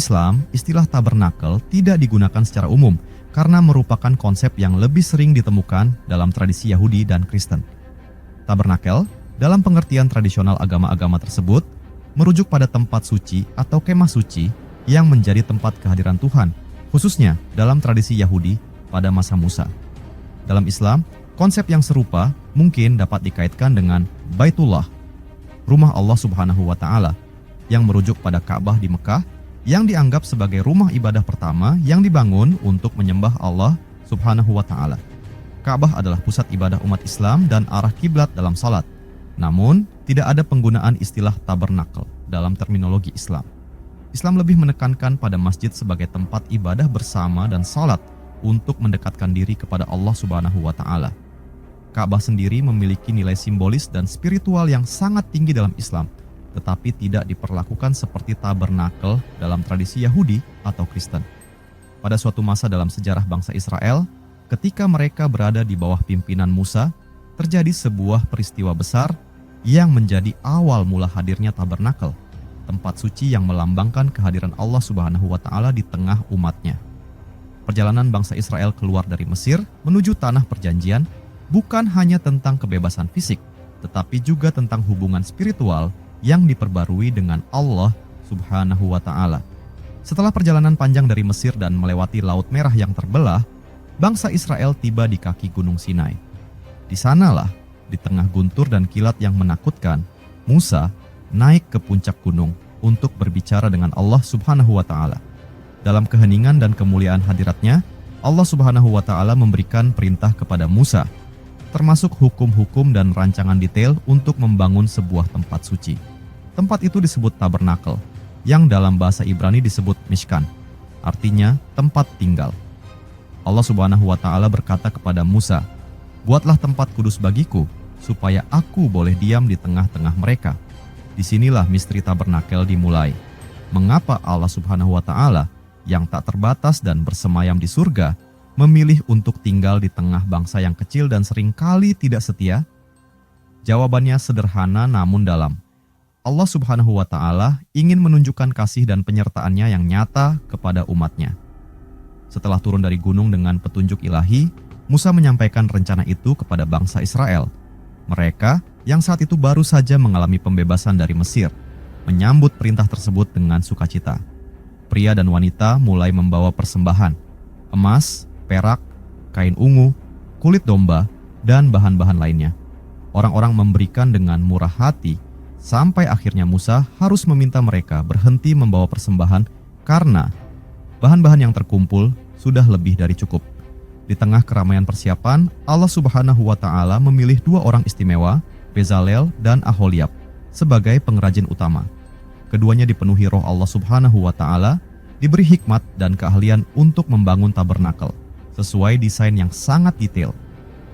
Islam, istilah tabernakel tidak digunakan secara umum karena merupakan konsep yang lebih sering ditemukan dalam tradisi Yahudi dan Kristen. Tabernakel, dalam pengertian tradisional agama-agama tersebut, merujuk pada tempat suci atau kemah suci yang menjadi tempat kehadiran Tuhan, khususnya dalam tradisi Yahudi pada masa Musa. Dalam Islam, konsep yang serupa mungkin dapat dikaitkan dengan Baitullah, rumah Allah Subhanahu wa Ta'ala, yang merujuk pada Ka'bah di Mekah, yang dianggap sebagai rumah ibadah pertama yang dibangun untuk menyembah Allah Subhanahu wa Ta'ala. Ka'bah adalah pusat ibadah umat Islam dan arah kiblat dalam salat. Namun, tidak ada penggunaan istilah tabernakel dalam terminologi Islam. Islam lebih menekankan pada masjid sebagai tempat ibadah bersama dan salat untuk mendekatkan diri kepada Allah Subhanahu wa Ta'ala. Ka'bah sendiri memiliki nilai simbolis dan spiritual yang sangat tinggi dalam Islam, tetapi tidak diperlakukan seperti tabernakel dalam tradisi Yahudi atau Kristen. Pada suatu masa dalam sejarah bangsa Israel, ketika mereka berada di bawah pimpinan Musa, terjadi sebuah peristiwa besar yang menjadi awal mula hadirnya tabernakel, tempat suci yang melambangkan kehadiran Allah Subhanahu wa Ta'ala di tengah umatnya. Perjalanan bangsa Israel keluar dari Mesir menuju tanah perjanjian bukan hanya tentang kebebasan fisik, tetapi juga tentang hubungan spiritual yang diperbarui dengan Allah Subhanahu wa Ta'ala. Setelah perjalanan panjang dari Mesir dan melewati Laut Merah yang terbelah, bangsa Israel tiba di kaki Gunung Sinai. Di sanalah, di tengah guntur dan kilat yang menakutkan, Musa naik ke puncak gunung untuk berbicara dengan Allah Subhanahu wa Ta'ala. Dalam keheningan dan kemuliaan hadiratnya, Allah Subhanahu wa Ta'ala memberikan perintah kepada Musa, termasuk hukum-hukum dan rancangan detail untuk membangun sebuah tempat suci. Tempat itu disebut tabernakel, yang dalam bahasa Ibrani disebut Mishkan, artinya tempat tinggal. Allah Subhanahu wa Ta'ala berkata kepada Musa, "Buatlah tempat kudus bagiku, supaya aku boleh diam di tengah-tengah mereka." Disinilah misteri tabernakel dimulai. Mengapa Allah Subhanahu wa Ta'ala yang tak terbatas dan bersemayam di surga memilih untuk tinggal di tengah bangsa yang kecil dan seringkali tidak setia? Jawabannya sederhana namun dalam. Allah Subhanahu wa Ta'ala ingin menunjukkan kasih dan penyertaannya yang nyata kepada umatnya. Setelah turun dari gunung dengan petunjuk ilahi, Musa menyampaikan rencana itu kepada bangsa Israel. Mereka yang saat itu baru saja mengalami pembebasan dari Mesir, menyambut perintah tersebut dengan sukacita. Pria dan wanita mulai membawa persembahan, emas, perak, kain ungu, kulit domba, dan bahan-bahan lainnya. Orang-orang memberikan dengan murah hati, sampai akhirnya Musa harus meminta mereka berhenti membawa persembahan karena bahan-bahan yang terkumpul sudah lebih dari cukup. Di tengah keramaian persiapan, Allah Subhanahu wa Ta'ala memilih dua orang istimewa, Bezalel dan Aholiab, sebagai pengrajin utama. Keduanya dipenuhi roh Allah Subhanahu wa Ta'ala, diberi hikmat dan keahlian untuk membangun tabernakel sesuai desain yang sangat detail.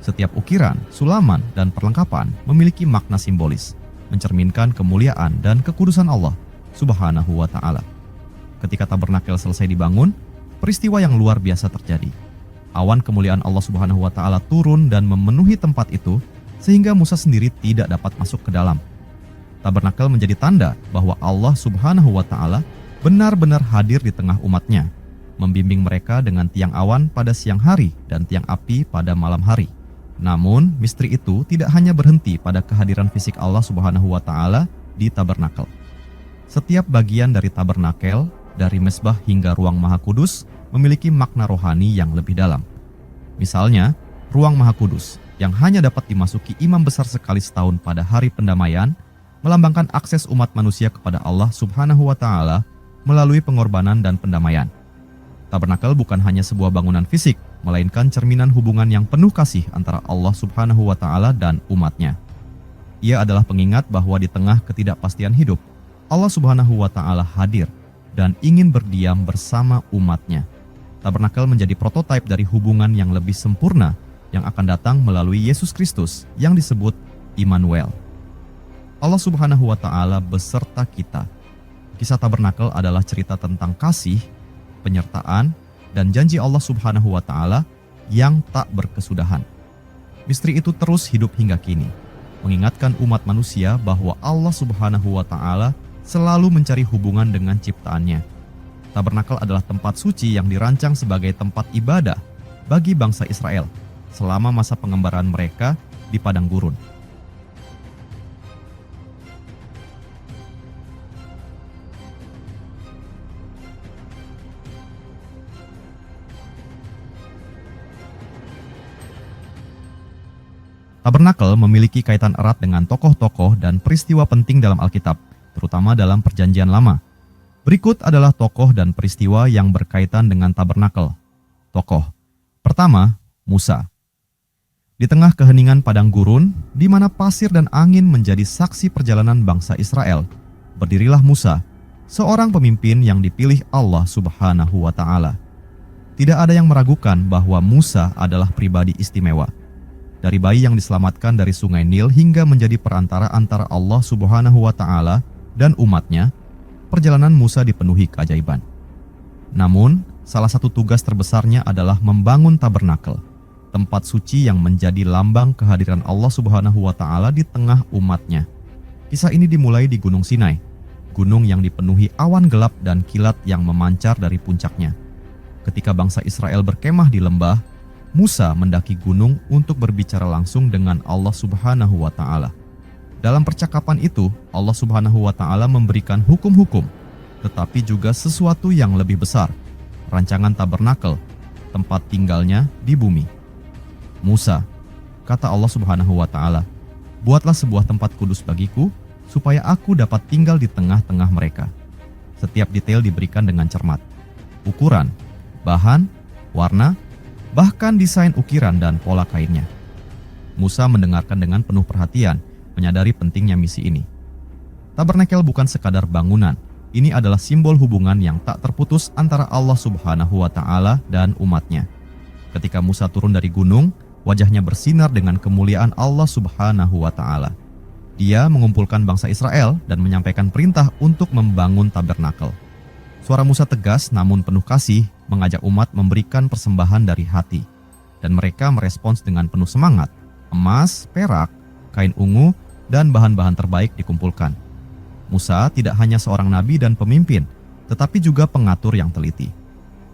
Setiap ukiran, sulaman, dan perlengkapan memiliki makna simbolis, mencerminkan kemuliaan dan kekudusan Allah Subhanahu wa Ta'ala. Ketika tabernakel selesai dibangun, peristiwa yang luar biasa terjadi. Awan kemuliaan Allah Subhanahu wa Ta'ala turun dan memenuhi tempat itu sehingga Musa sendiri tidak dapat masuk ke dalam. Tabernakel menjadi tanda bahwa Allah Subhanahu wa Ta'ala benar-benar hadir di tengah umatnya, membimbing mereka dengan tiang awan pada siang hari dan tiang api pada malam hari. Namun, misteri itu tidak hanya berhenti pada kehadiran fisik Allah Subhanahu wa Ta'ala di tabernakel. Setiap bagian dari tabernakel, dari mezbah hingga ruang Maha Kudus, memiliki makna rohani yang lebih dalam. Misalnya, ruang Maha Kudus yang hanya dapat dimasuki imam besar sekali setahun pada hari pendamaian, melambangkan akses umat manusia kepada Allah Subhanahu wa Ta'ala melalui pengorbanan dan pendamaian. Tabernakel bukan hanya sebuah bangunan fisik, melainkan cerminan hubungan yang penuh kasih antara Allah Subhanahu wa Ta'ala dan umatnya. Ia adalah pengingat bahwa di tengah ketidakpastian hidup, Allah Subhanahu wa Ta'ala hadir dan ingin berdiam bersama umatnya. Tabernakel menjadi prototipe dari hubungan yang lebih sempurna yang akan datang melalui Yesus Kristus yang disebut Immanuel. Allah Subhanahu wa Ta'ala beserta kita. Kisah tabernakel adalah cerita tentang kasih, penyertaan, dan janji Allah Subhanahu wa Ta'ala yang tak berkesudahan. Misteri itu terus hidup hingga kini, mengingatkan umat manusia bahwa Allah Subhanahu wa Ta'ala selalu mencari hubungan dengan ciptaannya. Tabernakel adalah tempat suci yang dirancang sebagai tempat ibadah bagi bangsa Israel selama masa pengembaraan mereka di padang gurun. Tabernakel memiliki kaitan erat dengan tokoh-tokoh dan peristiwa penting dalam Alkitab, terutama dalam Perjanjian Lama. Berikut adalah tokoh dan peristiwa yang berkaitan dengan tabernakel. Tokoh pertama, Musa. Di tengah keheningan padang gurun, di mana pasir dan angin menjadi saksi perjalanan bangsa Israel, berdirilah Musa, seorang pemimpin yang dipilih Allah Subhanahu wa Ta'ala. Tidak ada yang meragukan bahwa Musa adalah pribadi istimewa. Dari bayi yang diselamatkan dari sungai Nil hingga menjadi perantara antara Allah Subhanahu wa Ta'ala dan umatnya, perjalanan Musa dipenuhi keajaiban. Namun, salah satu tugas terbesarnya adalah membangun tabernakel, tempat suci yang menjadi lambang kehadiran Allah Subhanahu wa Ta'ala di tengah umatnya. Kisah ini dimulai di Gunung Sinai, gunung yang dipenuhi awan gelap dan kilat yang memancar dari puncaknya. Ketika bangsa Israel berkemah di lembah, Musa mendaki gunung untuk berbicara langsung dengan Allah Subhanahu wa Ta'ala. Dalam percakapan itu, Allah Subhanahu wa Ta'ala memberikan hukum-hukum, tetapi juga sesuatu yang lebih besar, rancangan tabernakel, tempat tinggalnya di bumi. Musa, kata Allah Subhanahu wa Ta'ala, buatlah sebuah tempat kudus bagiku, supaya aku dapat tinggal di tengah-tengah mereka. Setiap detail diberikan dengan cermat. Ukuran, bahan, warna, bahkan desain ukiran dan pola kainnya. Musa mendengarkan dengan penuh perhatian, menyadari pentingnya misi ini. Tabernakel bukan sekadar bangunan, ini adalah simbol hubungan yang tak terputus antara Allah Subhanahu wa Ta'ala dan umatnya. Ketika Musa turun dari gunung, wajahnya bersinar dengan kemuliaan Allah Subhanahu wa Ta'ala. Dia mengumpulkan bangsa Israel dan menyampaikan perintah untuk membangun tabernakel. Suara Musa tegas namun penuh kasih mengajak umat memberikan persembahan dari hati. Dan mereka merespons dengan penuh semangat. Emas, perak, kain ungu, dan bahan-bahan terbaik dikumpulkan. Musa tidak hanya seorang nabi dan pemimpin, tetapi juga pengatur yang teliti.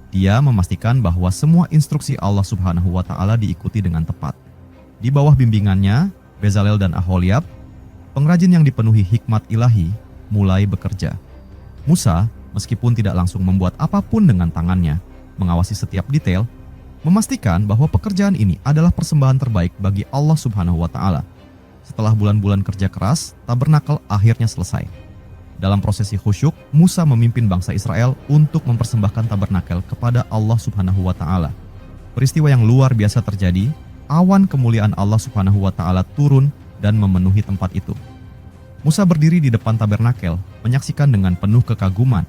Dia memastikan bahwa semua instruksi Allah Subhanahu wa Ta'ala diikuti dengan tepat. Di bawah bimbingannya, Bezalel dan Aholiab, pengrajin yang dipenuhi hikmat ilahi, mulai bekerja. Musa, meskipun tidak langsung membuat apapun dengan tangannya, mengawasi setiap detail, memastikan bahwa pekerjaan ini adalah persembahan terbaik bagi Allah Subhanahu wa Ta'ala. Setelah bulan-bulan kerja keras, tabernakel akhirnya selesai. Dalam prosesi khusyuk, Musa memimpin bangsa Israel untuk mempersembahkan tabernakel kepada Allah Subhanahu wa Ta'ala. Peristiwa yang luar biasa terjadi, awan kemuliaan Allah Subhanahu wa Ta'ala turun dan memenuhi tempat itu. Musa berdiri di depan tabernakel, menyaksikan dengan penuh kekaguman.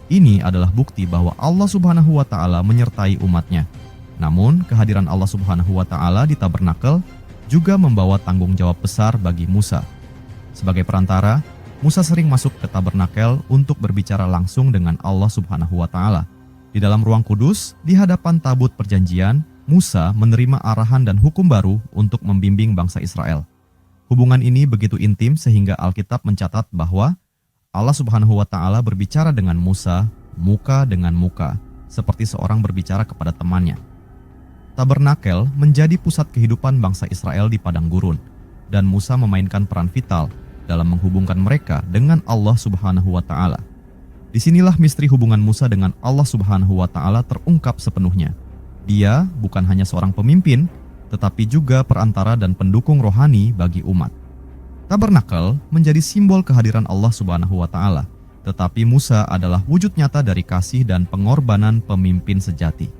Ini adalah bukti bahwa Allah Subhanahu wa Ta'ala menyertai umatnya. Namun, kehadiran Allah Subhanahu wa Ta'ala di tabernakel juga membawa tanggung jawab besar bagi Musa. Sebagai perantara, Musa sering masuk ke tabernakel untuk berbicara langsung dengan Allah Subhanahu wa Ta'ala. Di dalam ruang kudus, di hadapan tabut perjanjian, Musa menerima arahan dan hukum baru untuk membimbing bangsa Israel. Hubungan ini begitu intim sehingga Alkitab mencatat bahwa Allah Subhanahu wa Ta'ala berbicara dengan Musa muka dengan muka, seperti seorang berbicara kepada temannya. Tabernakel menjadi pusat kehidupan bangsa Israel di padang gurun, dan Musa memainkan peran vital dalam menghubungkan mereka dengan Allah Subhanahu wa Ta'ala. Disinilah misteri hubungan Musa dengan Allah Subhanahu wa Ta'ala terungkap sepenuhnya. Dia bukan hanya seorang pemimpin, tetapi juga perantara dan pendukung rohani bagi umat. Tabernakel menjadi simbol kehadiran Allah Subhanahu wa Ta'ala, tetapi Musa adalah wujud nyata dari kasih dan pengorbanan pemimpin sejati.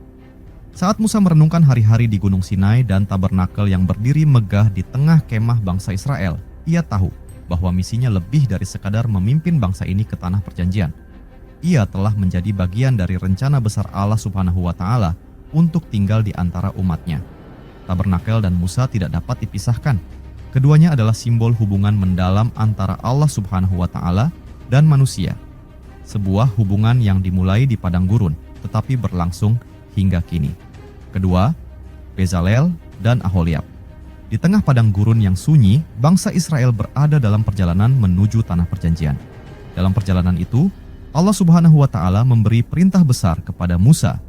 Saat Musa merenungkan hari-hari di Gunung Sinai dan tabernakel yang berdiri megah di tengah kemah bangsa Israel, ia tahu bahwa misinya lebih dari sekadar memimpin bangsa ini ke tanah perjanjian. Ia telah menjadi bagian dari rencana besar Allah Subhanahu wa Ta'ala untuk tinggal di antara umatnya. Tabernakel dan Musa tidak dapat dipisahkan. Keduanya adalah simbol hubungan mendalam antara Allah Subhanahu wa Ta'ala dan manusia. Sebuah hubungan yang dimulai di padang gurun, tetapi berlangsung hingga kini. Kedua, Bezalel dan Aholiab. Di tengah padang gurun yang sunyi, bangsa Israel berada dalam perjalanan menuju tanah perjanjian. Dalam perjalanan itu, Allah Subhanahu wa Ta'ala memberi perintah besar kepada Musa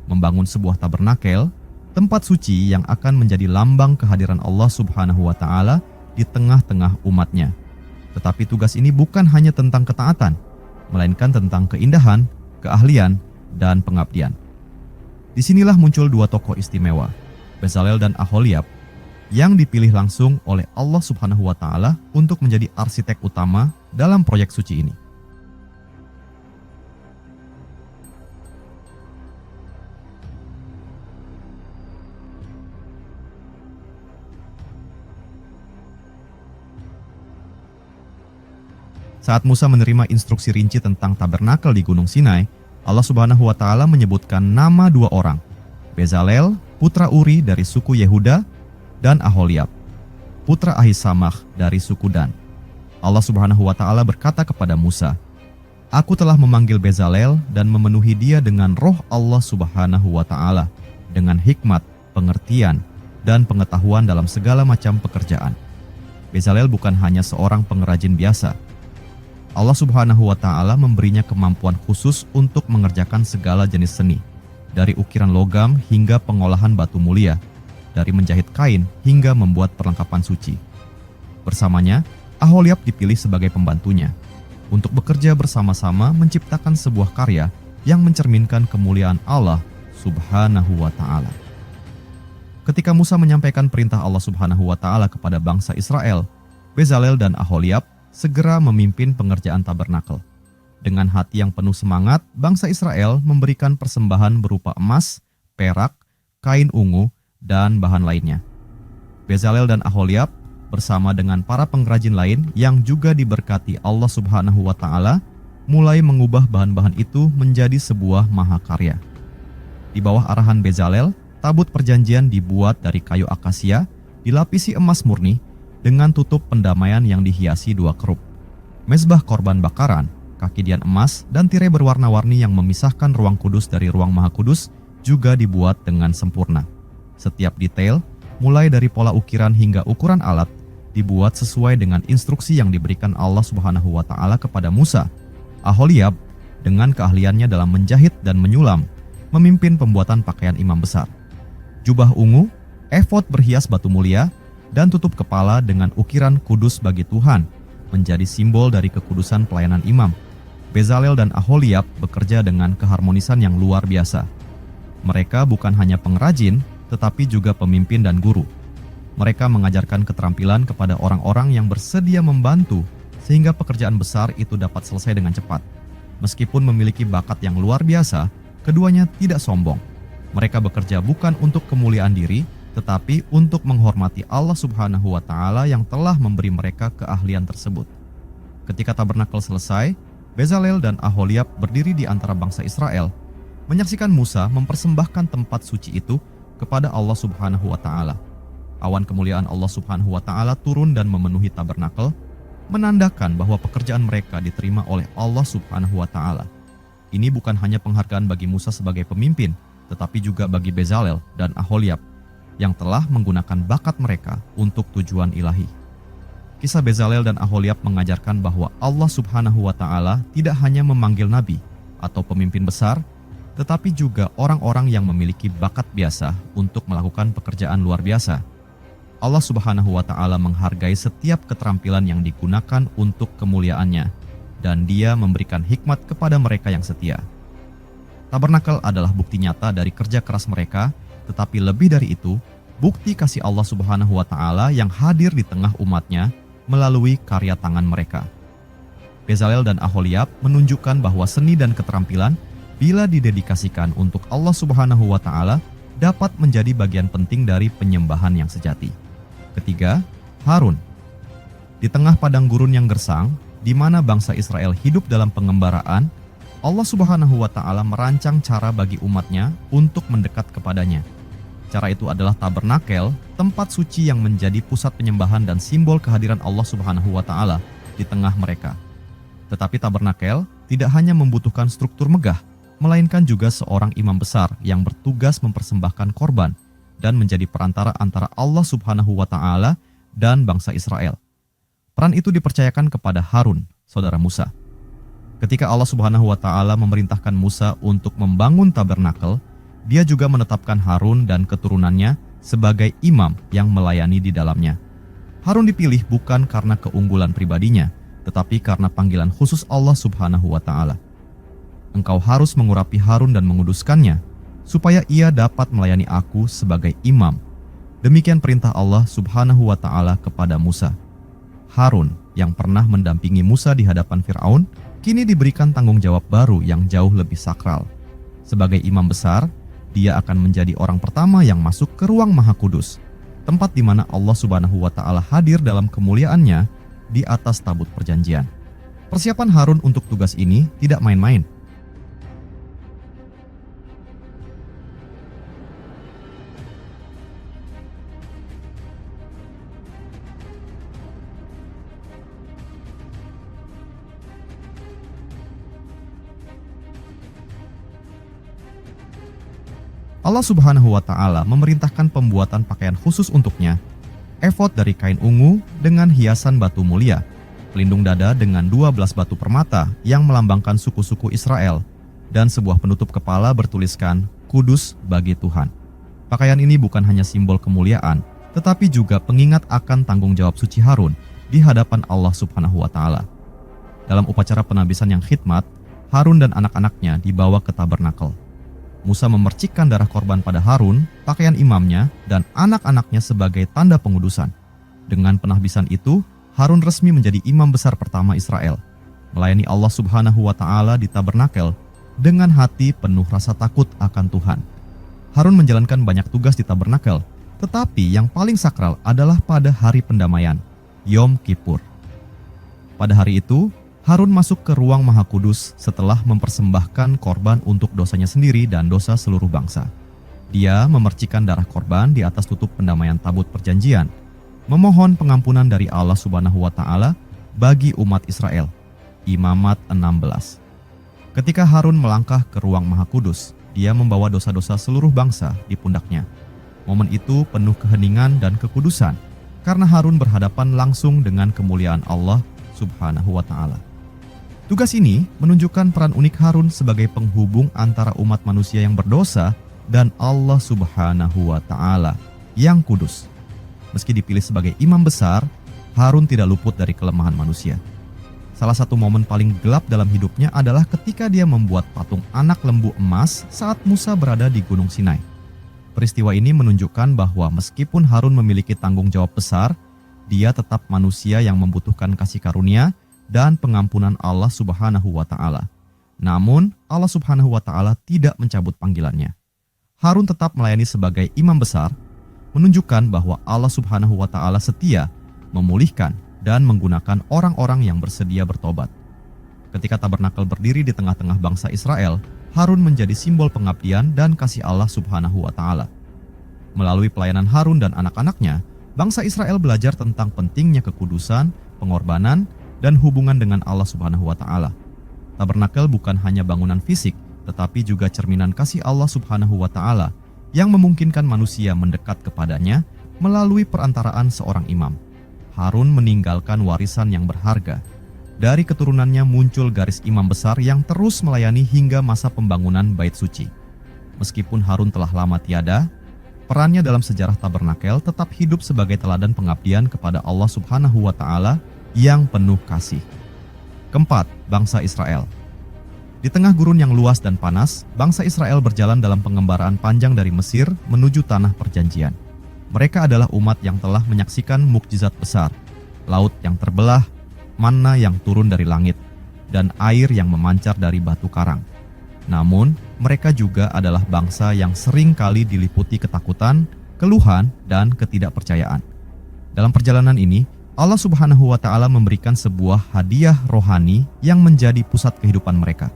membangun sebuah tabernakel, tempat suci yang akan menjadi lambang kehadiran Allah Subhanahu wa Ta'ala di tengah-tengah umatnya. Tetapi tugas ini bukan hanya tentang ketaatan, melainkan tentang keindahan, keahlian, dan pengabdian. Disinilah muncul dua tokoh istimewa, Bezalel dan Aholiab, yang dipilih langsung oleh Allah Subhanahu wa Ta'ala untuk menjadi arsitek utama dalam proyek suci ini. Saat Musa menerima instruksi rinci tentang tabernakel di Gunung Sinai, Allah Subhanahu wa Ta'ala menyebutkan nama dua orang, Bezalel, putra Uri dari suku Yehuda, dan Aholiab, putra Ahisamach dari suku Dan. Allah Subhanahu wa Ta'ala berkata kepada Musa, "Aku telah memanggil Bezalel dan memenuhi dia dengan roh Allah Subhanahu wa Ta'ala, dengan hikmat, pengertian, dan pengetahuan dalam segala macam pekerjaan." Bezalel bukan hanya seorang pengrajin biasa. Allah Subhanahu wa Ta'ala memberinya kemampuan khusus untuk mengerjakan segala jenis seni, dari ukiran logam hingga pengolahan batu mulia, dari menjahit kain hingga membuat perlengkapan suci. Bersamanya, Aholiab dipilih sebagai pembantunya untuk bekerja bersama-sama menciptakan sebuah karya yang mencerminkan kemuliaan Allah Subhanahu wa Ta'ala. Ketika Musa menyampaikan perintah Allah Subhanahu wa Ta'ala kepada bangsa Israel, Bezalel dan Aholiab segera memimpin pengerjaan tabernakel. Dengan hati yang penuh semangat, bangsa Israel memberikan persembahan berupa emas, perak, kain ungu, dan bahan lainnya. Bezalel dan Aholiab bersama dengan para pengrajin lain yang juga diberkati Allah Subhanahu wa Ta'ala mulai mengubah bahan-bahan itu menjadi sebuah mahakarya. Di bawah arahan Bezalel, tabut perjanjian dibuat dari kayu akasia, dilapisi emas murni, dengan tutup pendamaian yang dihiasi dua kerup. Mezbah korban bakaran, kaki dian emas, dan tirai berwarna-warni yang memisahkan ruang kudus dari ruang maha kudus juga dibuat dengan sempurna. Setiap detail, mulai dari pola ukiran hingga ukuran alat, dibuat sesuai dengan instruksi yang diberikan Allah Subhanahu wa Ta'ala kepada Musa. Aholiab, dengan keahliannya dalam menjahit dan menyulam, memimpin pembuatan pakaian imam besar. Jubah ungu, efod berhias batu mulia, dan tutup kepala dengan ukiran kudus bagi Tuhan, menjadi simbol dari kekudusan pelayanan imam. Bezalel dan Aholiab bekerja dengan keharmonisan yang luar biasa. Mereka bukan hanya pengrajin, tetapi juga pemimpin dan guru. Mereka mengajarkan keterampilan kepada orang-orang yang bersedia membantu, sehingga pekerjaan besar itu dapat selesai dengan cepat. Meskipun memiliki bakat yang luar biasa, keduanya tidak sombong. Mereka bekerja bukan untuk kemuliaan diri, tetapi untuk menghormati Allah Subhanahu wa Ta'ala yang telah memberi mereka keahlian tersebut. Ketika tabernakel selesai, Bezalel dan Aholiab berdiri di antara bangsa Israel, menyaksikan Musa mempersembahkan tempat suci itu kepada Allah Subhanahu wa Ta'ala. Awan kemuliaan Allah Subhanahu wa Ta'ala turun dan memenuhi tabernakel, menandakan bahwa pekerjaan mereka diterima oleh Allah Subhanahu wa Ta'ala. Ini bukan hanya penghargaan bagi Musa sebagai pemimpin, tetapi juga bagi Bezalel dan Aholiab yang telah menggunakan bakat mereka untuk tujuan ilahi. Kisah Bezalel dan Aholiab mengajarkan bahwa Allah Subhanahu wa Ta'ala tidak hanya memanggil nabi atau pemimpin besar, tetapi juga orang-orang yang memiliki bakat biasa untuk melakukan pekerjaan luar biasa. Allah Subhanahu wa Ta'ala menghargai setiap keterampilan yang digunakan untuk kemuliaannya, dan Dia memberikan hikmat kepada mereka yang setia. Tabernakel adalah bukti nyata dari kerja keras mereka, tetapi lebih dari itu, bukti kasih Allah Subhanahu wa Ta'ala yang hadir di tengah umatnya melalui karya tangan mereka. Bezalel dan Aholiab menunjukkan bahwa seni dan keterampilan, bila didedikasikan untuk Allah Subhanahu wa Ta'ala, dapat menjadi bagian penting dari penyembahan yang sejati. Ketiga, Harun. Di tengah padang gurun yang gersang, di mana bangsa Israel hidup dalam pengembaraan, Allah Subhanahu wa Ta'ala merancang cara bagi umatnya untuk mendekat kepadanya. Cara itu adalah tabernakel, tempat suci yang menjadi pusat penyembahan dan simbol kehadiran Allah Subhanahu wa Ta'ala di tengah mereka. Tetapi tabernakel tidak hanya membutuhkan struktur megah, melainkan juga seorang imam besar yang bertugas mempersembahkan korban dan menjadi perantara antara Allah Subhanahu wa Ta'ala dan bangsa Israel. Peran itu dipercayakan kepada Harun, saudara Musa. Ketika Allah Subhanahu wa taala memerintahkan Musa untuk membangun tabernakel, Dia juga menetapkan Harun dan keturunannya sebagai imam yang melayani di dalamnya. Harun dipilih bukan karena keunggulan pribadinya, tetapi karena panggilan khusus Allah Subhanahu wa taala. Engkau harus mengurapi Harun dan menguduskannya, supaya ia dapat melayani aku sebagai imam. Demikian perintah Allah Subhanahu wa taala kepada Musa. Harun yang pernah mendampingi Musa di hadapan Firaun, kini diberikan tanggung jawab baru yang jauh lebih sakral. Sebagai imam besar, dia akan menjadi orang pertama yang masuk ke ruang Maha Kudus, tempat di mana Allah Subhanahu wa taala hadir dalam kemuliaannya di atas tabut perjanjian. Persiapan Harun untuk tugas ini tidak main-main. Allah Subhanahu wa taala memerintahkan pembuatan pakaian khusus untuknya, efod dari kain ungu dengan hiasan batu mulia, pelindung dada dengan 12 batu permata yang melambangkan suku-suku Israel, dan sebuah penutup kepala bertuliskan Kudus bagi Tuhan. Pakaian ini bukan hanya simbol kemuliaan, tetapi juga pengingat akan tanggung jawab suci Harun di hadapan Allah Subhanahu wa taala. Dalam upacara penabisan yang khidmat, Harun dan anak-anaknya dibawa ke tabernakel. Musa memercikkan darah korban pada Harun, pakaian imamnya, dan anak-anaknya sebagai tanda pengudusan. Dengan penahbisan itu, Harun resmi menjadi imam besar pertama Israel, melayani Allah Subhanahu wa taala di tabernakel dengan hati penuh rasa takut akan Tuhan. Harun menjalankan banyak tugas di tabernakel, tetapi yang paling sakral adalah pada hari pendamaian, Yom Kippur. Pada hari itu, Harun masuk ke ruang Maha Kudus setelah mempersembahkan korban untuk dosanya sendiri dan dosa seluruh bangsa. Dia memercikkan darah korban di atas tutup pendamaian tabut perjanjian, memohon pengampunan dari Allah Subhanahu wa taala bagi umat Israel. Imamat 16. Ketika Harun melangkah ke ruang Maha Kudus, dia membawa dosa-dosa seluruh bangsa di pundaknya. Momen itu penuh keheningan dan kekudusan, karena Harun berhadapan langsung dengan kemuliaan Allah Subhanahu wa taala. Tugas ini menunjukkan peran unik Harun sebagai penghubung antara umat manusia yang berdosa dan Allah Subhanahu wa taala yang kudus. Meski dipilih sebagai imam besar, Harun tidak luput dari kelemahan manusia. Salah satu momen paling gelap dalam hidupnya adalah ketika dia membuat patung anak lembu emas saat Musa berada di Gunung Sinai. Peristiwa ini menunjukkan bahwa meskipun Harun memiliki tanggung jawab besar, dia tetap manusia yang membutuhkan kasih karunia dan pengampunan Allah Subhanahu wa taala. Namun, Allah Subhanahu wa taala tidak mencabut panggilannya. Harun tetap melayani sebagai imam besar, menunjukkan bahwa Allah Subhanahu wa taala setia memulihkan dan menggunakan orang-orang yang bersedia bertobat. Ketika tabernakel berdiri di tengah-tengah bangsa Israel, Harun menjadi simbol pengabdian dan kasih Allah Subhanahu wa taala. Melalui pelayanan Harun dan anak-anaknya, bangsa Israel belajar tentang pentingnya kekudusan, pengorbanan, dan hubungan dengan Allah Subhanahu wa taala. Tabernakel bukan hanya bangunan fisik, tetapi juga cerminan kasih Allah Subhanahu wa taala yang memungkinkan manusia mendekat kepadanya melalui perantaraan seorang imam. Harun meninggalkan warisan yang berharga. Dari keturunannya muncul garis imam besar yang terus melayani hingga masa pembangunan Bait Suci. Meskipun Harun telah lama tiada, perannya dalam sejarah tabernakel tetap hidup sebagai teladan pengabdian kepada Allah Subhanahu wa taala yang penuh kasih. Keempat, bangsa Israel. Di tengah gurun yang luas dan panas, bangsa Israel berjalan dalam pengembaraan panjang dari Mesir menuju tanah perjanjian. Mereka adalah umat yang telah menyaksikan mukjizat besar, laut yang terbelah, manna yang turun dari langit, dan air yang memancar dari batu karang. Namun, mereka juga adalah bangsa yang sering kali diliputi ketakutan, keluhan, dan ketidakpercayaan. Dalam perjalanan ini, Allah Subhanahu wa taala memberikan sebuah hadiah rohani yang menjadi pusat kehidupan mereka.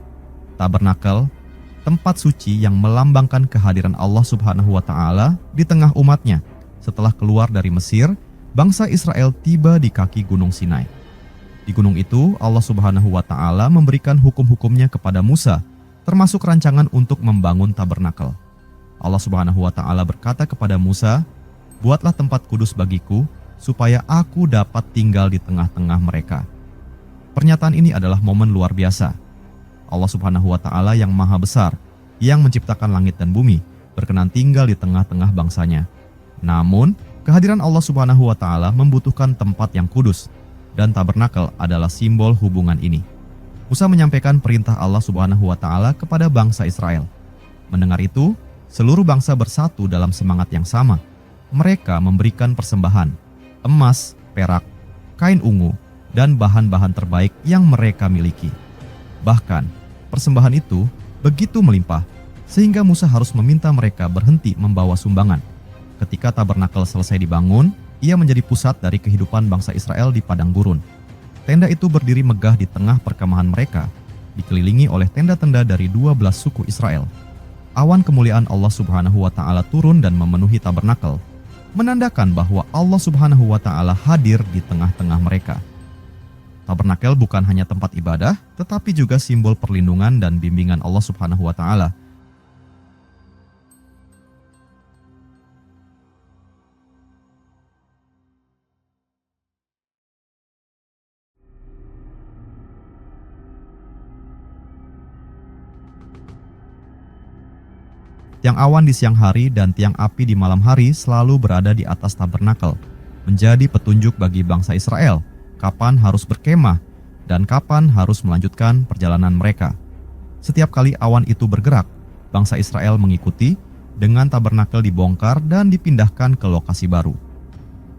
Tabernakel, tempat suci yang melambangkan kehadiran Allah Subhanahu wa taala di tengah umatnya. Setelah keluar dari Mesir, bangsa Israel tiba di kaki Gunung Sinai. Di gunung itu, Allah Subhanahu wa taala memberikan hukum-hukumnya kepada Musa, termasuk rancangan untuk membangun tabernakel. Allah Subhanahu wa taala berkata kepada Musa, "Buatlah tempat kudus bagiku, supaya aku dapat tinggal di tengah-tengah mereka." Pernyataan ini adalah momen luar biasa, Allah Subhanahu wa Ta'ala yang Maha Besar, yang menciptakan langit dan bumi, berkenan tinggal di tengah-tengah bangsanya. Namun, kehadiran Allah Subhanahu wa Ta'ala membutuhkan tempat yang kudus, dan tabernakel adalah simbol hubungan ini. Musa menyampaikan perintah Allah Subhanahu wa Ta'ala kepada bangsa Israel. Mendengar itu, seluruh bangsa bersatu dalam semangat yang sama. Mereka memberikan persembahan, emas, perak, kain ungu, dan bahan-bahan terbaik yang mereka miliki. Bahkan, persembahan itu begitu melimpah, sehingga Musa harus meminta mereka berhenti membawa sumbangan. Ketika tabernakel selesai dibangun, ia menjadi pusat dari kehidupan bangsa Israel di padang gurun. Tenda itu berdiri megah di tengah perkemahan mereka, dikelilingi oleh tenda-tenda dari 12 suku Israel. Awan kemuliaan Allah Subhanahu wa Ta'ala turun dan memenuhi tabernakel, menandakan bahwa Allah Subhanahu wa Ta'ala hadir di tengah-tengah mereka. Tabernakel bukan hanya tempat ibadah, tetapi juga simbol perlindungan dan bimbingan Allah Subhanahu wa Ta'ala. Tiang awan di siang hari dan tiang api di malam hari selalu berada di atas tabernakel, menjadi petunjuk bagi bangsa Israel kapan harus berkemah dan kapan harus melanjutkan perjalanan mereka. Setiap kali awan itu bergerak, bangsa Israel mengikuti dengan tabernakel dibongkar dan dipindahkan ke lokasi baru.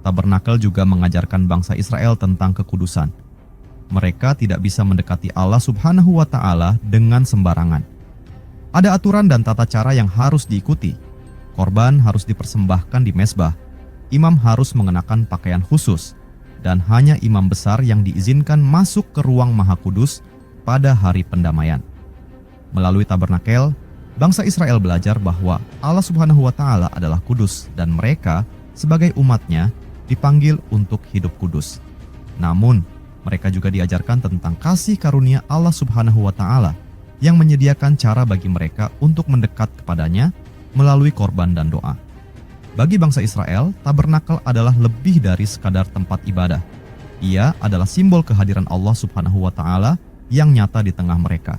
Tabernakel juga mengajarkan bangsa Israel tentang kekudusan. Mereka tidak bisa mendekati Allah Subhanahu wa Ta'ala dengan sembarangan. Ada aturan dan tata cara yang harus diikuti. Korban harus dipersembahkan di mezbah. Imam harus mengenakan pakaian khusus. Dan hanya imam besar yang diizinkan masuk ke ruang Maha Kudus pada hari pendamaian. Melalui tabernakel, bangsa Israel belajar bahwa Allah Subhanahu wa Ta'ala adalah kudus dan mereka sebagai umatnya dipanggil untuk hidup kudus. Namun, mereka juga diajarkan tentang kasih karunia Allah Subhanahu wa Ta'ala yang menyediakan cara bagi mereka untuk mendekat kepadanya melalui korban dan doa. Bagi bangsa Israel, tabernakel adalah lebih dari sekadar tempat ibadah. Ia adalah simbol kehadiran Allah Subhanahu wa Ta'ala yang nyata di tengah mereka.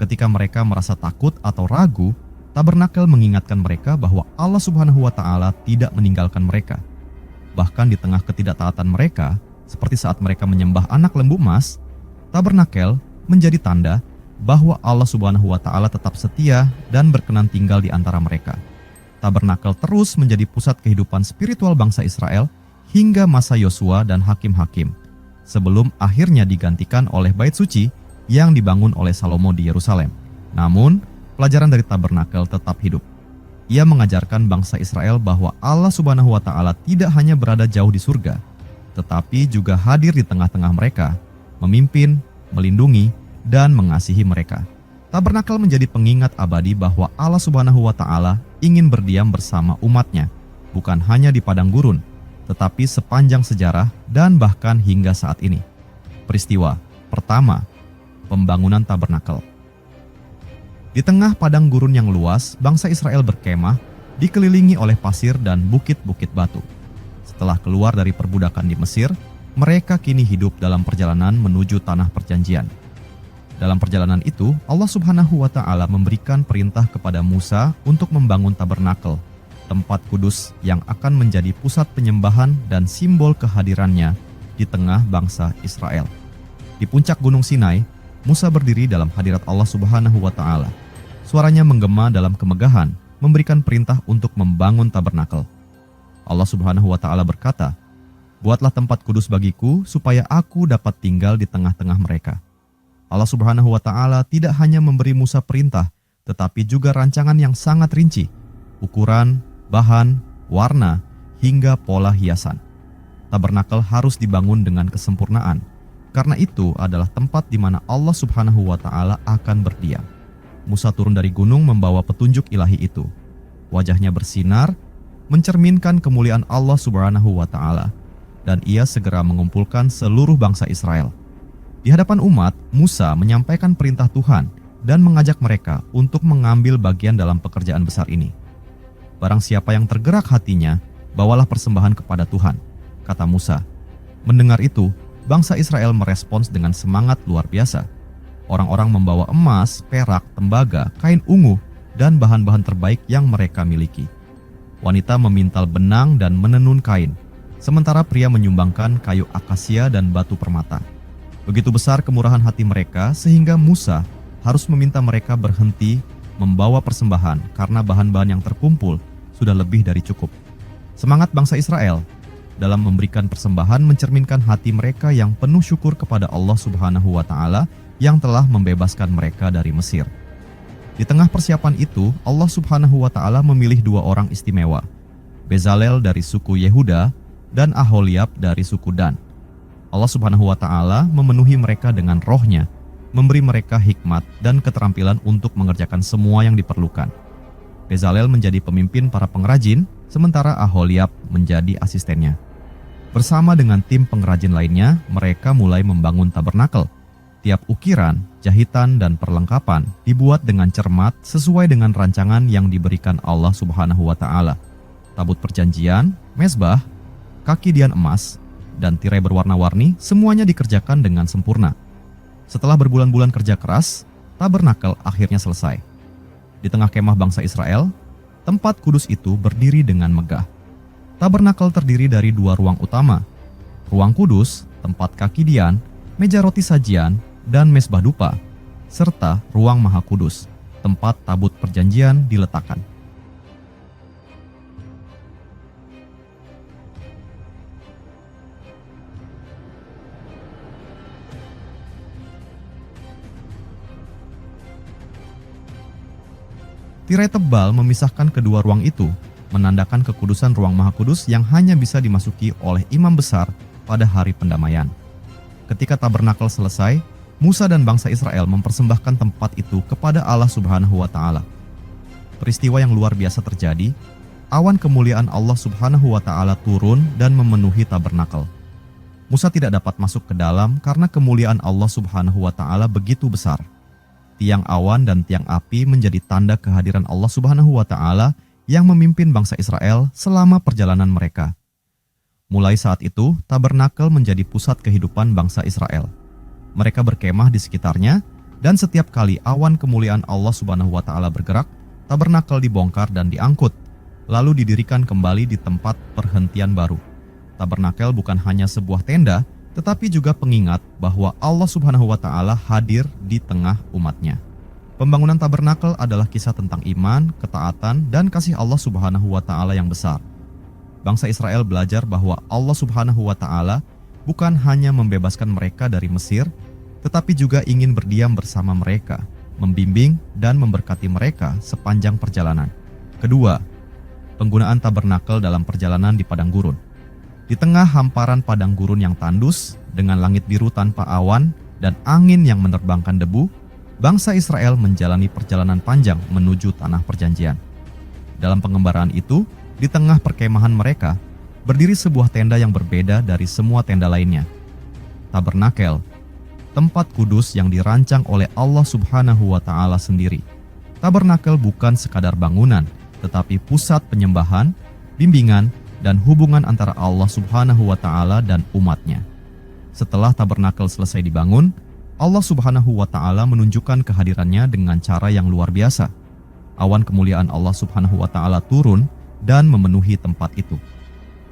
Ketika mereka merasa takut atau ragu, tabernakel mengingatkan mereka bahwa Allah Subhanahu wa Ta'ala tidak meninggalkan mereka. Bahkan di tengah ketidaktaatan mereka, seperti saat mereka menyembah anak lembu emas, tabernakel menjadi tanda bahwa Allah Subhanahu wa Ta'ala tetap setia dan berkenan tinggal di antara mereka. Tabernakel terus menjadi pusat kehidupan spiritual bangsa Israel hingga masa Yosua dan hakim-hakim, sebelum akhirnya digantikan oleh Bait Suci yang dibangun oleh Salomo di Yerusalem. Namun, pelajaran dari tabernakel tetap hidup. Ia mengajarkan bangsa Israel bahwa Allah Subhanahu wa Ta'ala tidak hanya berada jauh di surga, tetapi juga hadir di tengah-tengah mereka, memimpin, melindungi, dan mengasihi mereka. Tabernakel menjadi pengingat abadi bahwa Allah Subhanahu wa Ta'ala ingin berdiam bersama umatnya, bukan hanya di padang gurun, tetapi sepanjang sejarah dan bahkan hingga saat ini. Peristiwa pertama, pembangunan tabernakel. Di tengah padang gurun yang luas, bangsa Israel berkemah dikelilingi oleh pasir dan bukit-bukit batu. Setelah keluar dari perbudakan di Mesir, mereka kini hidup dalam perjalanan menuju tanah perjanjian. Dalam perjalanan itu, Allah Subhanahu wa Ta'ala memberikan perintah kepada Musa untuk membangun tabernakel, tempat kudus yang akan menjadi pusat penyembahan dan simbol kehadirannya di tengah bangsa Israel. Di puncak Gunung Sinai, Musa berdiri dalam hadirat Allah Subhanahu wa Ta'ala. Suaranya menggema dalam kemegahan, memberikan perintah untuk membangun tabernakel. Allah Subhanahu wa Ta'ala berkata, "Buatlah tempat kudus bagiku supaya aku dapat tinggal di tengah-tengah mereka." Allah Subhanahu wa Ta'ala tidak hanya memberi Musa perintah, tetapi juga rancangan yang sangat rinci, ukuran, bahan, warna, hingga pola hiasan. Tabernakel harus dibangun dengan kesempurnaan, karena itu adalah tempat di mana Allah Subhanahu wa Ta'ala akan berdiam. Musa turun dari gunung membawa petunjuk ilahi itu. Wajahnya bersinar, mencerminkan kemuliaan Allah Subhanahu wa Ta'ala, dan ia segera mengumpulkan seluruh bangsa Israel. Di hadapan umat, Musa menyampaikan perintah Tuhan dan mengajak mereka untuk mengambil bagian dalam pekerjaan besar ini. Barang siapa yang tergerak hatinya, bawalah persembahan kepada Tuhan, kata Musa. Mendengar itu, bangsa Israel merespons dengan semangat luar biasa. Orang-orang membawa emas, perak, tembaga, kain ungu, dan bahan-bahan terbaik yang mereka miliki. Wanita memintal benang dan menenun kain, sementara pria menyumbangkan kayu akasia dan batu permata. Begitu besar kemurahan hati mereka sehingga Musa harus meminta mereka berhenti membawa persembahan karena bahan-bahan yang terkumpul sudah lebih dari cukup. Semangat bangsa Israel dalam memberikan persembahan mencerminkan hati mereka yang penuh syukur kepada Allah Subhanahu wa Ta'ala yang telah membebaskan mereka dari Mesir. Di tengah persiapan itu, Allah Subhanahu wa Ta'ala memilih dua orang istimewa, Bezalel dari suku Yehuda dan Aholiab dari suku Dan. Allah Subhanahu wa Ta'ala memenuhi mereka dengan rohnya, memberi mereka hikmat dan keterampilan untuk mengerjakan semua yang diperlukan. Bezalel menjadi pemimpin para pengrajin, sementara Aholiab menjadi asistennya. Bersama dengan tim pengrajin lainnya, mereka mulai membangun tabernakel. Tiap ukiran, jahitan, dan perlengkapan dibuat dengan cermat sesuai dengan rancangan yang diberikan Allah Subhanahu wa Ta'ala. Tabut perjanjian, mezbah, kaki dian emas, dan tirai berwarna-warni semuanya dikerjakan dengan sempurna. Setelah berbulan-bulan kerja keras, tabernakel akhirnya selesai. Di tengah kemah bangsa Israel, tempat kudus itu berdiri dengan megah. Tabernakel terdiri dari dua ruang utama, ruang kudus, tempat kaki dian, meja roti sajian, dan mezbah dupa, serta ruang maha kudus, tempat tabut perjanjian diletakkan. Tirai tebal memisahkan kedua ruang itu, menandakan kekudusan ruang maha kudus yang hanya bisa dimasuki oleh imam besar pada hari pendamaian. Ketika tabernakel selesai, Musa dan bangsa Israel mempersembahkan tempat itu kepada Allah Subhanahu wa Ta'ala. Peristiwa yang luar biasa terjadi. Awan kemuliaan Allah Subhanahu wa Ta'ala turun dan memenuhi tabernakel. Musa tidak dapat masuk ke dalam karena kemuliaan Allah Subhanahu wa Ta'ala begitu besar. Tiang awan dan tiang api menjadi tanda kehadiran Allah Subhanahu wa Ta'ala yang memimpin bangsa Israel selama perjalanan mereka. Mulai saat itu, tabernakel menjadi pusat kehidupan bangsa Israel. Mereka berkemah di sekitarnya, dan setiap kali awan kemuliaan Allah Subhanahu wa Ta'ala bergerak, tabernakel dibongkar dan diangkut, lalu didirikan kembali di tempat perhentian baru. Tabernakel bukan hanya sebuah tenda, tetapi juga pengingat bahwa Allah Subhanahu wa Ta'ala hadir di tengah umatnya. Pembangunan tabernakel adalah kisah tentang iman, ketaatan, dan kasih Allah Subhanahu wa Ta'ala yang besar. Bangsa Israel belajar bahwa Allah Subhanahu wa Ta'ala bukan hanya membebaskan mereka dari Mesir, tetapi juga ingin berdiam bersama mereka, membimbing dan memberkati mereka sepanjang perjalanan. Kedua, penggunaan tabernakel dalam perjalanan di padang gurun. Di tengah hamparan padang gurun yang tandus, dengan langit biru tanpa awan dan angin yang menerbangkan debu, bangsa Israel menjalani perjalanan panjang menuju tanah perjanjian. Dalam pengembaraan itu, di tengah perkemahan mereka, berdiri sebuah tenda yang berbeda dari semua tenda lainnya. Tabernakel, tempat kudus yang dirancang oleh Allah Subhanahu wa Ta'ala sendiri. Tabernakel bukan sekadar bangunan, tetapi pusat penyembahan, bimbingan, dan hubungan antara Allah Subhanahu wa Ta'ala dan umatnya. Setelah tabernakel selesai dibangun, Allah Subhanahu wa Ta'ala menunjukkan kehadirannya dengan cara yang luar biasa. Awan kemuliaan Allah Subhanahu wa Ta'ala turun dan memenuhi tempat itu.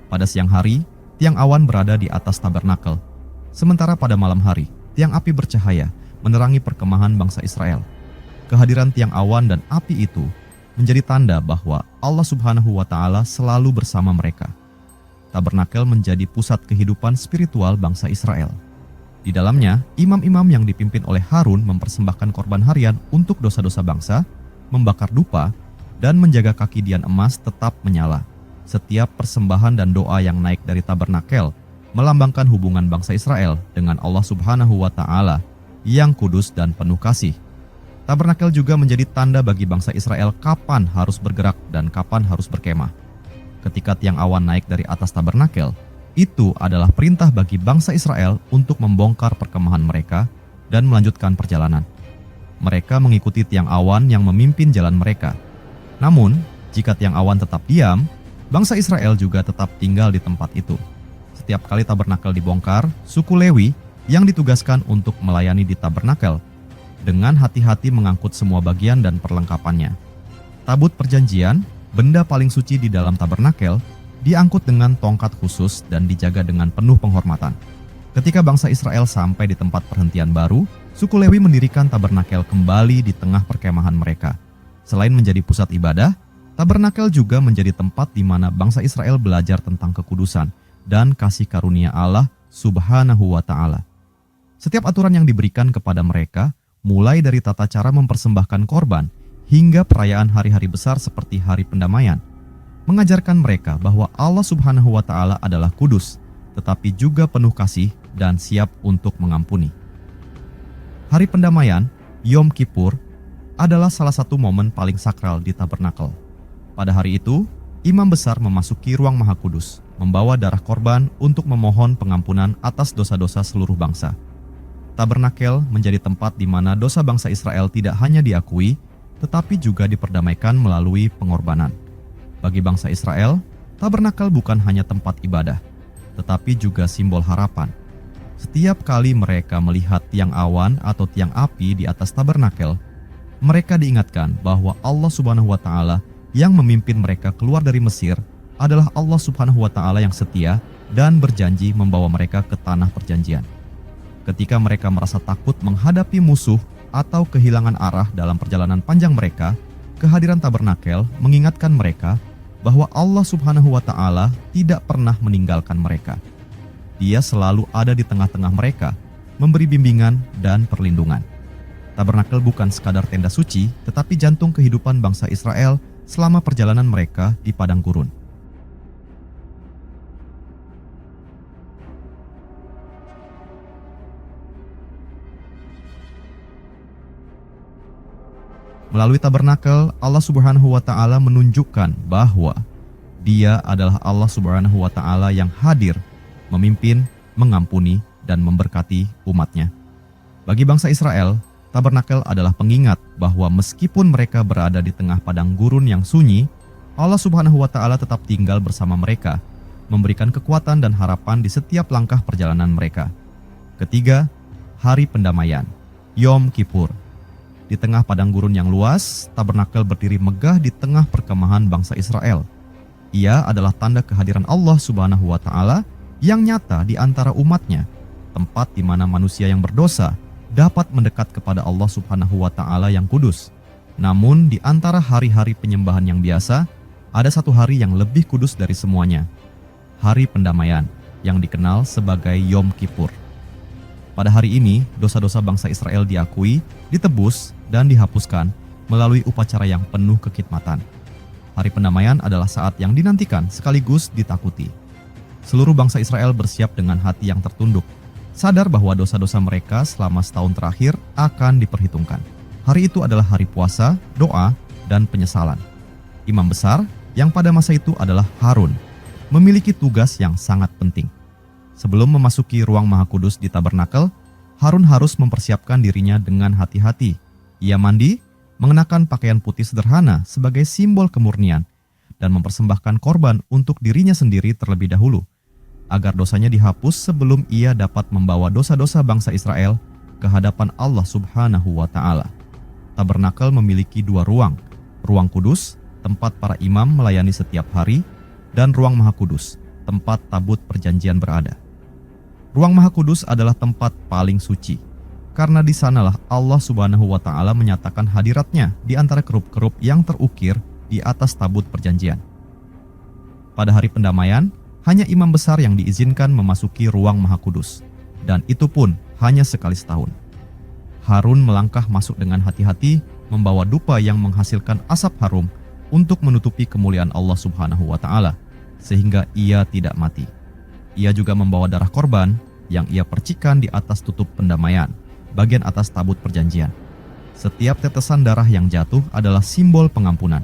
Pada siang hari, tiang awan berada di atas tabernakel. Sementara pada malam hari, tiang api bercahaya menerangi perkemahan bangsa Israel. Kehadiran tiang awan dan api itu menjadi tanda bahwa Allah Subhanahu wa Ta'ala selalu bersama mereka. Tabernakel menjadi pusat kehidupan spiritual bangsa Israel. Di dalamnya, imam-imam yang dipimpin oleh Harun mempersembahkan korban harian untuk dosa-dosa bangsa, membakar dupa, dan menjaga kaki dian emas tetap menyala. Setiap persembahan dan doa yang naik dari tabernakel melambangkan hubungan bangsa Israel dengan Allah Subhanahu wa Ta'ala yang kudus dan penuh kasih. Tabernakel juga menjadi tanda bagi bangsa Israel kapan harus bergerak dan kapan harus berkemah. Ketika tiang awan naik dari atas tabernakel, itu adalah perintah bagi bangsa Israel untuk membongkar perkemahan mereka dan melanjutkan perjalanan. Mereka mengikuti tiang awan yang memimpin jalan mereka. Namun, jika tiang awan tetap diam, bangsa Israel juga tetap tinggal di tempat itu. Setiap kali tabernakel dibongkar, suku Lewi yang ditugaskan untuk melayani di tabernakel dengan hati-hati mengangkut semua bagian dan perlengkapannya. Tabut perjanjian, benda paling suci di dalam tabernakel, diangkut dengan tongkat khusus dan dijaga dengan penuh penghormatan. Ketika bangsa Israel sampai di tempat perhentian baru, suku Lewi mendirikan tabernakel kembali di tengah perkemahan mereka. Selain menjadi pusat ibadah, tabernakel juga menjadi tempat di mana bangsa Israel belajar tentang kekudusan dan kasih karunia Allah Subhanahu wa Ta'ala. Setiap aturan yang diberikan kepada mereka, mulai dari tata cara mempersembahkan korban hingga perayaan hari-hari besar seperti Hari Pendamaian, mengajarkan mereka bahwa Allah Subhanahu wa Ta'ala adalah kudus, tetapi juga penuh kasih dan siap untuk mengampuni. Hari Pendamaian, Yom Kippur, adalah salah satu momen paling sakral di tabernakel. Pada hari itu, imam besar memasuki ruang Maha Kudus, membawa darah korban untuk memohon pengampunan atas dosa-dosa seluruh bangsa. Tabernakel menjadi tempat di mana dosa bangsa Israel tidak hanya diakui, tetapi juga diperdamaikan melalui pengorbanan. Bagi bangsa Israel, tabernakel bukan hanya tempat ibadah, tetapi juga simbol harapan. Setiap kali mereka melihat tiang awan atau tiang api di atas tabernakel, mereka diingatkan bahwa Allah Subhanahu wa Ta'ala yang memimpin mereka keluar dari Mesir adalah Allah Subhanahu wa Ta'ala yang setia dan berjanji membawa mereka ke tanah perjanjian. Ketika mereka merasa takut menghadapi musuh atau kehilangan arah dalam perjalanan panjang mereka, kehadiran tabernakel mengingatkan mereka bahwa Allah Subhanahu wa Ta'ala tidak pernah meninggalkan mereka. Dia selalu ada di tengah-tengah mereka, memberi bimbingan dan perlindungan. Tabernakel bukan sekadar tenda suci, tetapi jantung kehidupan bangsa Israel selama perjalanan mereka di padang gurun. Melalui tabernakel, Allah Subhanahu wa Ta'ala menunjukkan bahwa Dia adalah Allah Subhanahu wa Ta'ala yang hadir, memimpin, mengampuni, dan memberkati umat-Nya. Bagi bangsa Israel, tabernakel adalah pengingat bahwa meskipun mereka berada di tengah padang gurun yang sunyi, Allah Subhanahu wa Ta'ala tetap tinggal bersama mereka, memberikan kekuatan dan harapan di setiap langkah perjalanan mereka. Ketiga, Hari Pendamaian, Yom Kippur. Di tengah padang gurun yang luas, tabernakel berdiri megah di tengah perkemahan bangsa Israel. Ia adalah tanda kehadiran Allah Subhanahu wa Ta'ala yang nyata di antara umat-Nya, tempat di mana manusia yang berdosa dapat mendekat kepada Allah Subhanahu wa Ta'ala yang kudus. Namun di antara hari-hari penyembahan yang biasa, ada satu hari yang lebih kudus dari semuanya, Hari Pendamaian, yang dikenal sebagai Yom Kippur. Pada hari ini, dosa-dosa bangsa Israel diakui, ditebus, dan dihapuskan melalui upacara yang penuh kekhidmatan. Hari Pendamaian adalah saat yang dinantikan sekaligus ditakuti. Seluruh bangsa Israel bersiap dengan hati yang tertunduk, sadar bahwa dosa-dosa mereka selama setahun terakhir akan diperhitungkan. Hari itu adalah hari puasa, doa, dan penyesalan. Imam besar, yang pada masa itu adalah Harun, memiliki tugas yang sangat penting. Sebelum memasuki ruang Maha Kudus di tabernakel, Harun harus mempersiapkan dirinya dengan hati-hati. Ia mandi, mengenakan pakaian putih sederhana sebagai simbol kemurnian, dan mempersembahkan korban untuk dirinya sendiri terlebih dahulu, agar dosanya dihapus sebelum ia dapat membawa dosa-dosa bangsa Israel ke hadapan Allah Subhanahu wa Ta'ala. Tabernakel memiliki dua ruang, ruang kudus, tempat para imam melayani setiap hari, dan ruang Maha Kudus, tempat tabut perjanjian berada. Ruang Maha Kudus adalah tempat paling suci, karena di sanalah Allah Subhanahu wa Ta'ala menyatakan hadirat-Nya di antara kerup-kerup yang terukir di atas tabut perjanjian. Pada hari pendamaian, hanya imam besar yang diizinkan memasuki ruang Maha Kudus, dan itu pun hanya sekali setahun. Harun melangkah masuk dengan hati-hati, membawa dupa yang menghasilkan asap harum untuk menutupi kemuliaan Allah Subhanahu wa Ta'ala, sehingga ia tidak mati. Ia juga membawa darah korban yang ia percikan di atas tutup pendamaian, bagian atas tabut perjanjian. Setiap tetesan darah yang jatuh adalah simbol pengampunan.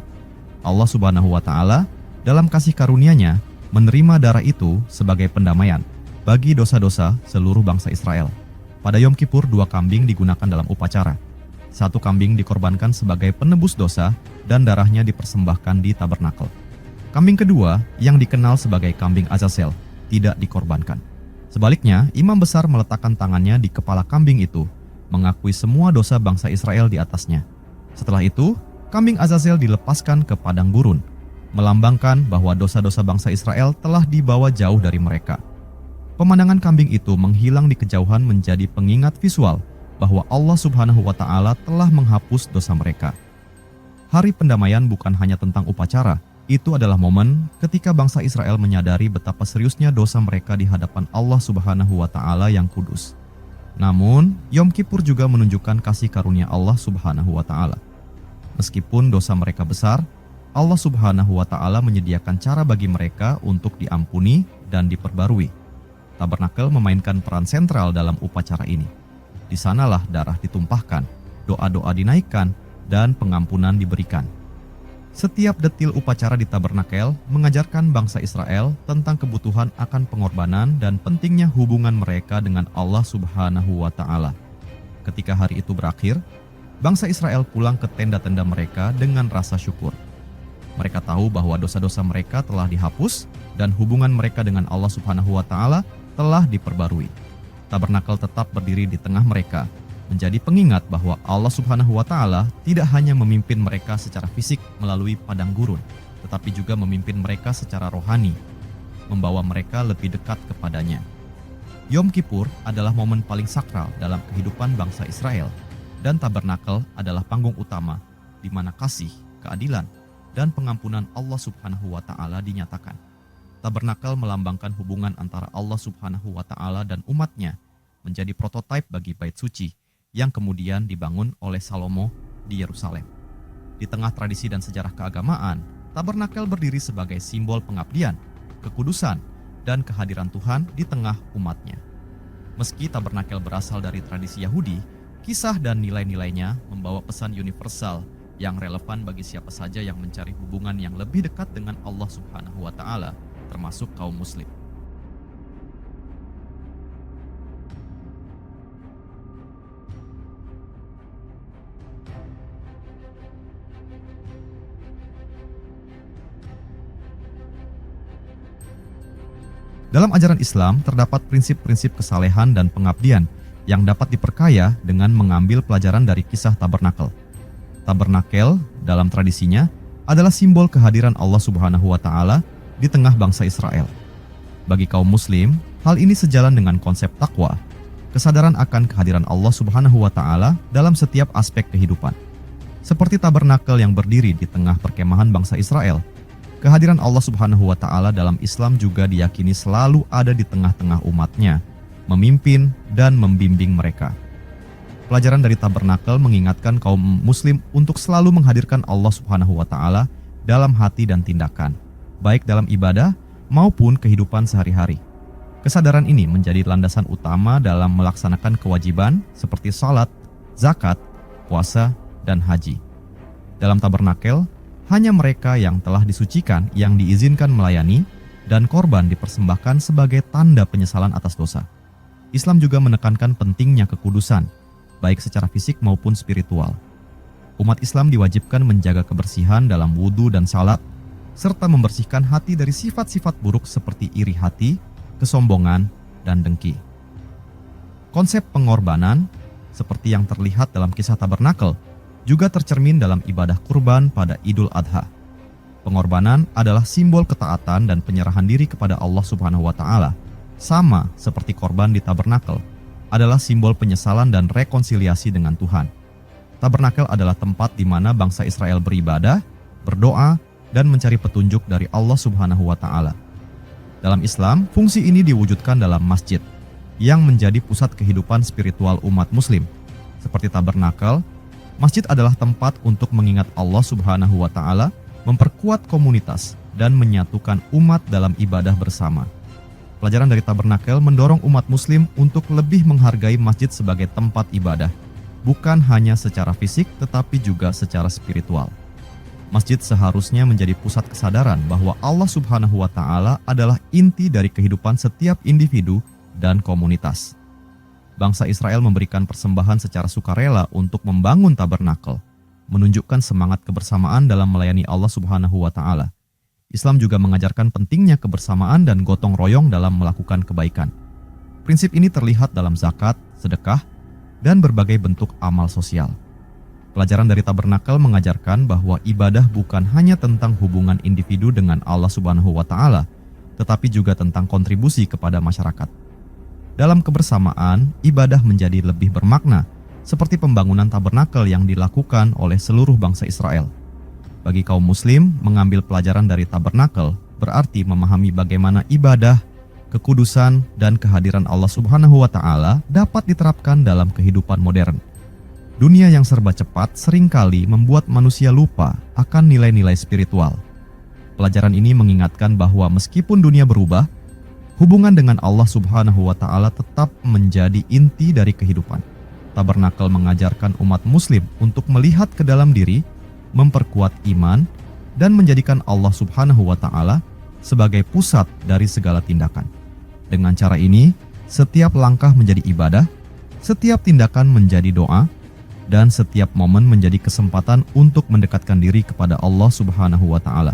Allah Subhanahu wa Ta'ala dalam kasih karunia-Nya menerima darah itu sebagai pendamaian bagi dosa-dosa seluruh bangsa Israel. Pada Yom Kippur, 2 kambing digunakan dalam upacara. 1 kambing dikorbankan sebagai penebus dosa dan darahnya dipersembahkan di tabernakel. Kambing kedua, yang dikenal sebagai kambing Azazel, tidak dikorbankan. Sebaliknya, imam besar meletakkan tangannya di kepala kambing itu mengakui semua dosa bangsa Israel di atasnya. Setelah itu, kambing Azazel dilepaskan ke padang gurun, melambangkan bahwa dosa-dosa bangsa Israel telah dibawa jauh dari mereka. Pemandangan kambing itu menghilang di kejauhan menjadi pengingat visual bahwa Allah Subhanahu wa Ta'ala telah menghapus dosa mereka. Hari pendamaian bukan hanya tentang upacara, itu adalah momen ketika bangsa Israel menyadari betapa seriusnya dosa mereka di hadapan Allah Subhanahu wa Ta'ala yang kudus. Namun, Yom Kippur juga menunjukkan kasih karunia Allah Subhanahu wa Ta'ala. Meskipun dosa mereka besar, Allah Subhanahu wa Ta'ala menyediakan cara bagi mereka untuk diampuni dan diperbarui. Tabernakel memainkan peran sentral dalam upacara ini. Di sanalah darah ditumpahkan, doa-doa dinaikkan, dan pengampunan diberikan. Setiap detil upacara di tabernakel mengajarkan bangsa Israel tentang kebutuhan akan pengorbanan dan pentingnya hubungan mereka dengan Allah Subhanahu wa Ta'ala. Ketika hari itu berakhir, bangsa Israel pulang ke tenda-tenda mereka dengan rasa syukur. Mereka tahu bahwa dosa-dosa mereka telah dihapus dan hubungan mereka dengan Allah Subhanahu wa Ta'ala telah diperbarui. Tabernakel tetap berdiri di tengah mereka, menjadi pengingat bahwa Allah Subhanahu wa Ta'ala tidak hanya memimpin mereka secara fisik melalui padang gurun, tetapi juga memimpin mereka secara rohani, membawa mereka lebih dekat kepadanya. Yom Kippur adalah momen paling sakral dalam kehidupan bangsa Israel, dan tabernakel adalah panggung utama di mana kasih, keadilan, dan pengampunan Allah Subhanahu wa Ta'ala dinyatakan. Tabernakel melambangkan hubungan antara Allah Subhanahu wa Ta'ala dan umatnya, menjadi prototipe bagi bait suci yang kemudian dibangun oleh Salomo di Yerusalem. Di tengah tradisi dan sejarah keagamaan, tabernakel berdiri sebagai simbol pengabdian, kekudusan, dan kehadiran Tuhan di tengah umatnya. Meski tabernakel berasal dari tradisi Yahudi, kisah dan nilai-nilainya membawa pesan universal yang relevan bagi siapa saja yang mencari hubungan yang lebih dekat dengan Allah Subhanahu wa Ta'ala, termasuk kaum Muslim. Dalam ajaran Islam, terdapat prinsip-prinsip kesalehan dan pengabdian yang dapat diperkaya dengan mengambil pelajaran dari kisah tabernakel. Tabernakel dalam tradisinya adalah simbol kehadiran Allah Subhanahu wa Ta'ala di tengah bangsa Israel. Bagi kaum Muslim, hal ini sejalan dengan konsep takwa, kesadaran akan kehadiran Allah Subhanahu wa Ta'ala dalam setiap aspek kehidupan. Seperti tabernakel yang berdiri di tengah perkemahan bangsa Israel, kehadiran Allah Subhanahu wa Ta'ala dalam Islam juga diyakini selalu ada di tengah-tengah umatnya, memimpin dan membimbing mereka. Pelajaran dari tabernakel mengingatkan kaum Muslim untuk selalu menghadirkan Allah Subhanahu wa Ta'ala dalam hati dan tindakan, baik dalam ibadah maupun kehidupan sehari-hari. Kesadaran ini menjadi landasan utama dalam melaksanakan kewajiban seperti salat, zakat, puasa, dan haji. Dalam tabernakel, hanya mereka yang telah disucikan yang diizinkan melayani, dan korban dipersembahkan sebagai tanda penyesalan atas dosa. Islam juga menekankan pentingnya kekudusan, baik secara fisik maupun spiritual. Umat Islam diwajibkan menjaga kebersihan dalam wudhu dan salat, serta membersihkan hati dari sifat-sifat buruk seperti iri hati, kesombongan, dan dengki. Konsep pengorbanan, seperti yang terlihat dalam kisah tabernakel, juga tercermin dalam ibadah kurban pada Idul Adha. Pengorbanan adalah simbol ketaatan dan penyerahan diri kepada Allah Subhanahu wa Ta'ala, sama seperti korban di tabernakel, adalah simbol penyesalan dan rekonsiliasi dengan Tuhan. Tabernakel adalah tempat di mana bangsa Israel beribadah, berdoa, dan mencari petunjuk dari Allah Subhanahu wa Ta'ala. Dalam Islam, fungsi ini diwujudkan dalam masjid, yang menjadi pusat kehidupan spiritual umat Muslim. Seperti tabernakel, masjid adalah tempat untuk mengingat Allah Subhanahu wa Ta'ala, memperkuat komunitas, dan menyatukan umat dalam ibadah bersama. Pelajaran dari tabernakel mendorong umat Muslim untuk lebih menghargai masjid sebagai tempat ibadah, bukan hanya secara fisik tetapi juga secara spiritual. Masjid seharusnya menjadi pusat kesadaran bahwa Allah Subhanahu wa Ta'ala adalah inti dari kehidupan setiap individu dan komunitas. Bangsa Israel memberikan persembahan secara sukarela untuk membangun tabernakel, menunjukkan semangat kebersamaan dalam melayani Allah Subhanahu wa Ta'ala. Islam juga mengajarkan pentingnya kebersamaan dan gotong royong dalam melakukan kebaikan. Prinsip ini terlihat dalam zakat, sedekah, dan berbagai bentuk amal sosial. Pelajaran dari tabernakel mengajarkan bahwa ibadah bukan hanya tentang hubungan individu dengan Allah Subhanahu wa Ta'ala, tetapi juga tentang kontribusi kepada masyarakat. Dalam kebersamaan, ibadah menjadi lebih bermakna, seperti pembangunan tabernakel yang dilakukan oleh seluruh bangsa Israel. Bagi kaum Muslim, mengambil pelajaran dari tabernakel berarti memahami bagaimana ibadah, kekudusan, dan kehadiran Allah Subhanahu wa Ta'ala dapat diterapkan dalam kehidupan modern. Dunia yang serba cepat seringkali membuat manusia lupa akan nilai-nilai spiritual. Pelajaran ini mengingatkan bahwa meskipun dunia berubah, hubungan dengan Allah Subhanahu wa Ta'ala tetap menjadi inti dari kehidupan. Tabernakel mengajarkan umat Muslim untuk melihat ke dalam diri, memperkuat iman, dan menjadikan Allah Subhanahu wa Ta'ala sebagai pusat dari segala tindakan. Dengan cara ini, setiap langkah menjadi ibadah, setiap tindakan menjadi doa, dan setiap momen menjadi kesempatan untuk mendekatkan diri kepada Allah Subhanahu wa Ta'ala.